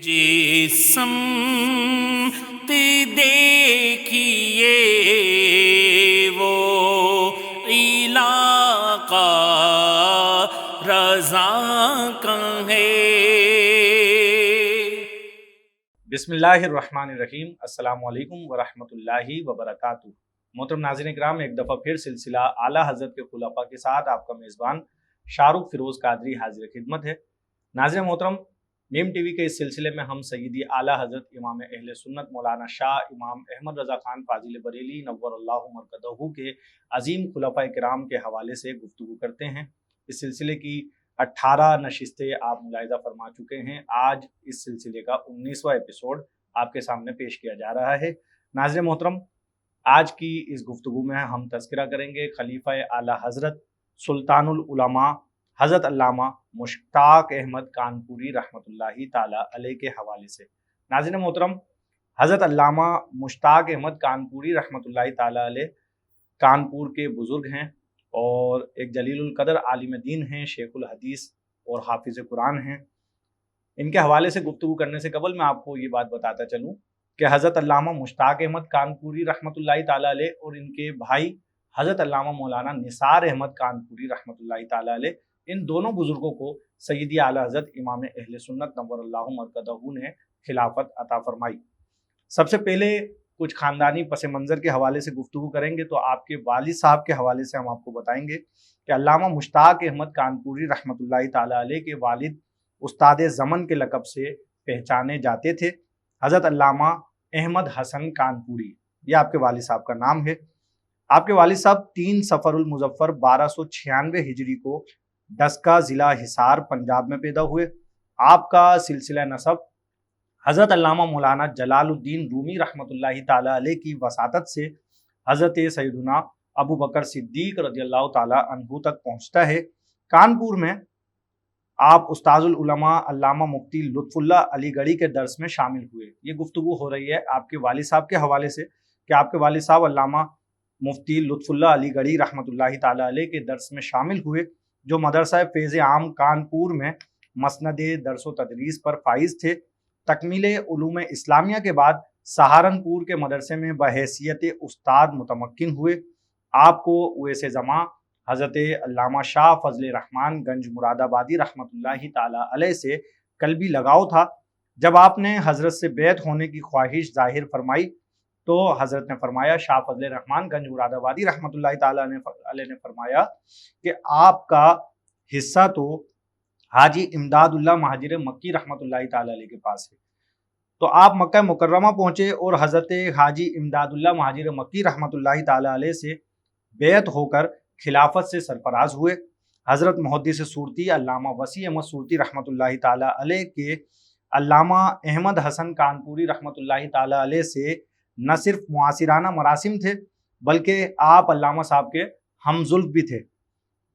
جس سمت دیکھیے وہ علاقہ رضا کہاں ہے۔ بسم اللہ الرحمن الرحیم۔ السلام علیکم ورحمۃ اللہ وبرکاتہ۔ محترم ناظرین کرام، ایک دفعہ پھر سلسلہ اعلیٰ حضرت کے خلفاء کے ساتھ آپ کا میزبان شاہ رخ فیروز قادری حاضر خدمت ہے۔ ناظرین محترم، میم ٹی وی کے اس سلسلے میں ہم سیدی اعلیٰ حضرت امام اہل سنت مولانا شاہ امام احمد رضا خان فاضل بریلوی نور اللہ مرقدہ کے عظیم خلفاء کرام کے حوالے سے گفتگو کرتے ہیں۔ اس سلسلے کی 18 نشستیں آپ ملاحظہ فرما چکے ہیں۔ آج اس سلسلے کا 19واں ایپیسوڈ آپ کے سامنے پیش کیا جا رہا ہے۔ ناظرین محترم، آج کی اس گفتگو میں ہم تذکرہ کریں گے خلیفہ اعلیٰ حضرت سلطان العلماء حضرت علامہ مشتاق احمد کانپوری رحمۃ اللہ تعالی علیہ کے حوالے سے۔ ناظرین محترم، حضرت علامہ مشتاق احمد کانپوری رحمۃ اللہ تعالی علیہ کانپور کے بزرگ ہیں اور ایک جلیل القدر عالم دین ہیں، شیخ الحدیث اور حافظ قرآن ہیں۔ ان کے حوالے سے گفتگو کرنے سے قبل میں آپ کو یہ بات بتاتا چلوں کہ حضرت علامہ مشتاق احمد کانپوری رحمۃ اللہ تعالی علیہ اور ان کے بھائی حضرت علامہ مولانا نثار احمد کانپوری رحمۃ اللہ تعالی علیہ، ان دونوں بزرگوں کو سیدی اعلیٰ حضرت امام اہل سنت نور اللہ مرقدہ نے خلافت عطا فرمائی۔ سب سے پہلے کچھ خاندانی پس منظر کے حوالے سے گفتگو کریں گے تو آپ کے والد صاحب کے حوالے سے ہم آپ کو بتائیں گے کہ علامہ مشتاق احمد کانپوری رحمۃ اللہ تعالی علیہ کے والد استاد زمن کے لقب سے پہچانے جاتے تھے۔ حضرت علامہ احمد حسن کانپوری، یہ آپ کے والد صاحب کا نام ہے۔ آپ کے والد صاحب 3 صفر المظفر 1296 ہجری کو ڈسکا ضلع حصار پنجاب میں پیدا ہوئے۔ آپ کا سلسلہ نسب حضرت علامہ مولانا جلال الدین رومی رحمۃ اللہ تعالی علیہ کی وساطت سے حضرت سیدنا ابو بکر صدیق رضی اللہ تعالی عنہ تک پہنچتا ہے۔ کانپور میں آپ استاذ العلماء علامہ مفتی لطف اللہ علی گڑھی کے درس میں شامل ہوئے۔ یہ گفتگو ہو رہی ہے آپ کے والد صاحب کے حوالے سے کہ آپ کے والد صاحب علامہ مفتی لطف اللہ علی گڑھی رحمۃ اللہ تعالی علیہ کے درس میں شامل ہوئے، جو مدرسہ فیض عام کانپور میں مسند درس و تدریس پر فائز تھے۔ تکمیل علوم اسلامیہ کے بعد سہارنپور کے مدرسے میں بحیثیت استاد متمکن ہوئے۔ آپ کو اویس زماں حضرت علامہ شاہ فضل رحمان گنج مراد آبادی رحمۃ اللہ تعالی علیہ سے قلبی لگاؤ تھا۔ جب آپ نے حضرت سے بیعت ہونے کی خواہش ظاہر فرمائی تو حضرت نے فرمایا، شاہ فضل رحمان گنج مراد آبادی رحمۃ اللہ تعالی علیہ نے فرمایا کہ آپ کا حصہ تو حاجی امداد اللہ مہاجر مکی رحمۃ اللہ تعالی علیہ کے پاس ہے۔ تو آپ مکہ مکرمہ پہنچے اور حضرت حاجی امداد اللہ مہاجر مکی رحمۃ اللہ تعالی علیہ سے بیعت ہو کر خلافت سے سرفراز ہوئے۔ حضرت محدث صورتی علامہ وسیع احمد صورتی رحمۃ اللہ تعالی علیہ کے علامہ احمد حسن کانپوری رحمۃ اللہ تعالی علیہ سے نہ صرف معاصرانہ مراسم تھے بلکہ آپ علامہ صاحب کے ہم زلف بھی تھے۔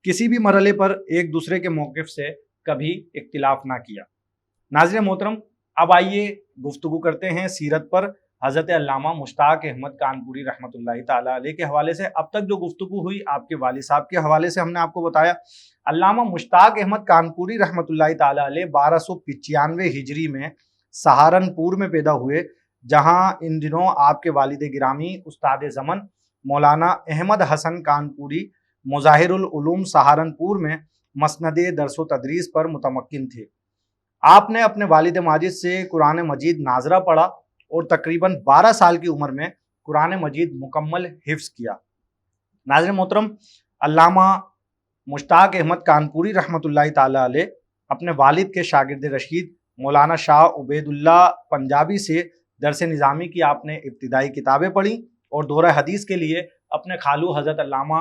کسی بھی مرحلے پر ایک دوسرے کے موقف سے کبھی اختلاف نہ کیا۔ ناظرین محترم، اب آئیے گفتگو کرتے ہیں سیرت پر حضرت علامہ مشتاق احمد کانپوری رحمۃ اللہ تعالی علیہ کے حوالے سے۔ اب تک جو گفتگو ہوئی آپ کے والد صاحب کے حوالے سے ہم نے آپ کو بتایا۔ علامہ مشتاق احمد کانپوری رحمۃ اللہ تعالی علیہ 1295 ہجری میں سہارنپور میں پیدا ہوئے، جہاں ان دنوں آپ کے والد گرامی استاد زمن مولانا احمد حسن کانپوری مظاہر العلوم سہارنپور میں مسند درس و تدریس پر متمکن تھے۔ آپ نے اپنے والد ماجد سے قرآن مجید ناظرہ پڑھا اور تقریباً 12 سال کی عمر میں قرآن مجید مکمل حفظ کیا۔ ناظرین محترم، علامہ مشتاق احمد کانپوری رحمۃ اللہ تعالی علیہ اپنے والد کے شاگرد رشید مولانا شاہ عبید اللہ پنجابی سے درس نظامی کی آپ نے ابتدائی کتابیں پڑھیں اور دورہ حدیث کے لیے اپنے خالو حضرت علامہ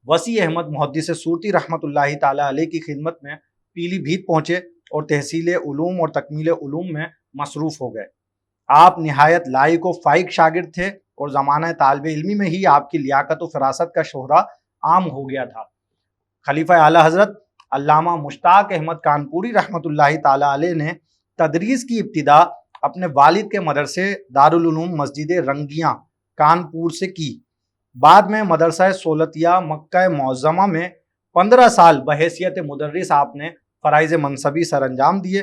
وسیع احمد محدث صورتی رحمۃ اللہ تعالی علیہ کی خدمت میں پیلی بھیت پہنچے اور تحصیل علوم اور تکمیل علوم میں مصروف ہو گئے۔ آپ نہایت لائق و فائق شاگرد تھے اور زمانہ طالب علمی میں ہی آپ کی لیاقت و فراست کا شہرہ عام ہو گیا تھا۔ خلیفہ اعلیٰ حضرت علامہ مشتاق احمد کانپوری رحمۃ اللہ تعالی علیہ نے تدریس کی ابتدا اپنے والد کے مدرسے دارالعلوم مسجد رنگیاں کانپور سے کی۔ بعد میں مدرسہ سولتیہ مکہ معظمہ میں 15 سال بحیثیت مدرس آپ نے فرائض منصبی سر انجام دیے۔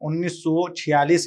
1946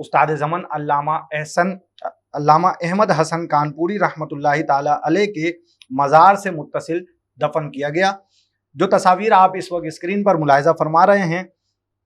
استاد زمن علامہ احمد حسن کانپوری رحمۃ اللہ تعالی علیہ کے مزار سے متصل دفن کیا گیا۔ جو تصاویر آپ اس وقت اسکرین پر ملاحظہ فرما رہے ہیں،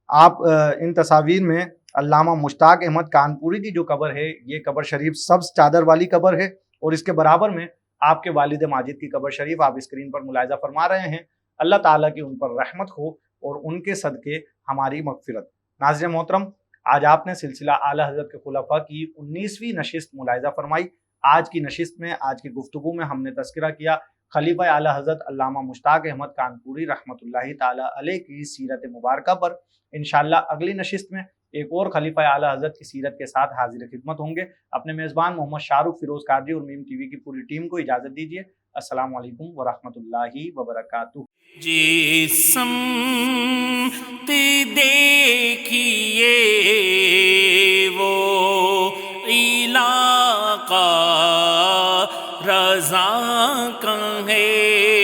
آپ ان تصاویر میں علامہ مشتاق احمد کانپوری کی جو قبر ہے، یہ قبر شریف سبز چادر والی قبر ہے، اور اس کے برابر میں آپ کے والد ماجد کی قبر شریف آپ اسکرین پر ملاحظہ فرما رہے ہیں۔ اللہ تعالیٰ کی ان پر رحمت ہو اور ان کے صدقے ہماری مغفرت۔ ناظرین محترم، آج آپ نے سلسلہ اعلیٰ حضرت کے خلفاء کی 19ویں نشست ملاحظہ فرمائی۔ آج کی نشست میں، آج کی گفتگو میں ہم نے تذکرہ کیا خلیفہ اعلیٰ حضرت علامہ مشتاق احمد کانپوری رحمۃ اللہ تعالی علیہ کی سیرت مبارکہ پر۔ انشاءاللہ اگلی نشست میں ایک اور خلیفہ اعلیٰ حضرت کی سیرت کے ساتھ حاضر خدمت ہوں گے۔ اپنے میزبان محمد شاہ رخ فیروز قادری اور میم ٹی وی کی پوری ٹیم کو اجازت دیجیے۔ السلام علیکم ورحمۃ اللہ وبرکاتہ۔ جس سمت دیکھیے وہ علاقہ رضا کا ہے۔